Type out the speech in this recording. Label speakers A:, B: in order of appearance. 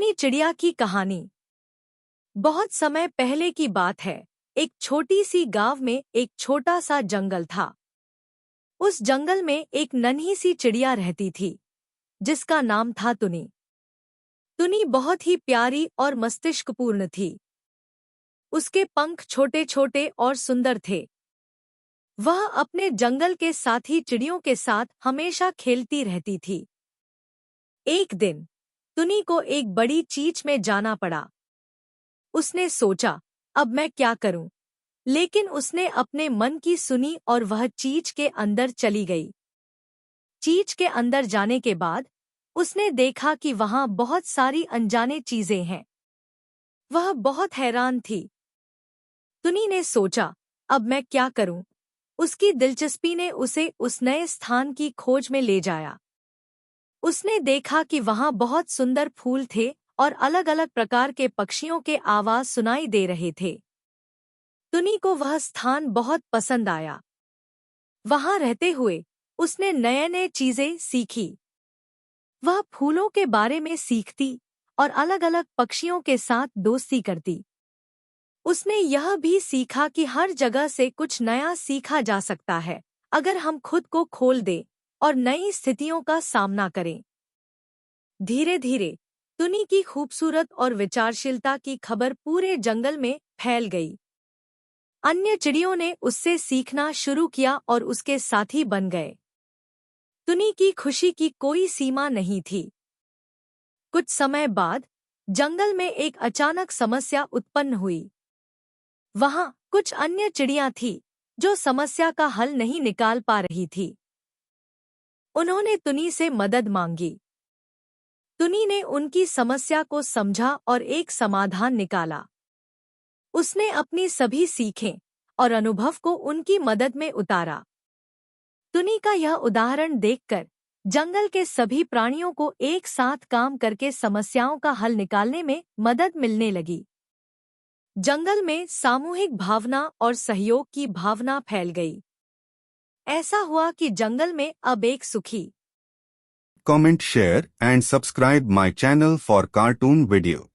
A: टुनी चिड़िया की कहानी। बहुत समय पहले की बात है। एक छोटी सी गांव में एक छोटा सा जंगल था। उस जंगल में एक नन्ही सी चिड़िया रहती थी जिसका नाम था टुनी। टुनी बहुत ही प्यारी और मस्तिष्कपूर्ण थी। उसके पंख छोटे छोटे और सुंदर थे। वह अपने जंगल के साथी चिड़ियों के साथ हमेशा खेलती रहती थी। एक दिन टुनी को एक बड़ी चीच में जाना पड़ा। उसने सोचा, अब मैं क्या करूं? लेकिन उसने अपने मन की सुनी और वह चीच के अंदर चली गई। चीच के अंदर जाने के बाद उसने देखा कि वहां बहुत सारी अनजाने चीजें हैं। वह बहुत हैरान थी। टुनी ने सोचा, अब मैं क्या करूं? उसकी दिलचस्पी ने उसे उस नए स्थान की खोज में ले जाया। उसने देखा कि वहां बहुत सुंदर फूल थे और अलग अलग प्रकार के पक्षियों के आवाज सुनाई दे रहे थे। टुनी को वह स्थान बहुत पसंद आया। वहां रहते हुए उसने नए नए चीजें सीखी। वह फूलों के बारे में सीखती और अलग अलग पक्षियों के साथ दोस्ती करती। उसने यह भी सीखा कि हर जगह से कुछ नया सीखा जा सकता है अगर हम खुद को खोल दें और नई स्थितियों का सामना करें। धीरे धीरे टुनी की खूबसूरत और विचारशीलता की खबर पूरे जंगल में फैल गई। अन्य चिड़ियों ने उससे सीखना शुरू किया और उसके साथी बन गए। टुनी की खुशी की कोई सीमा नहीं थी। कुछ समय बाद जंगल में एक अचानक समस्या उत्पन्न हुई। वहां कुछ अन्य चिड़ियां थीं जो समस्या का हल नहीं निकाल पा रही थी। उन्होंने टुनी से मदद मांगी। टुनी ने उनकी समस्या को समझा और एक समाधान निकाला। उसने अपनी सभी सीखें और अनुभव को उनकी मदद में उतारा। टुनी का यह उदाहरण देखकर जंगल के सभी प्राणियों को एक साथ काम करके समस्याओं का हल निकालने में मदद मिलने लगी। जंगल में सामूहिक भावना और सहयोग की भावना फैल गई। ऐसा हुआ कि जंगल में अब एक सुखी
B: Comment, share and subscribe my channel for cartoon video.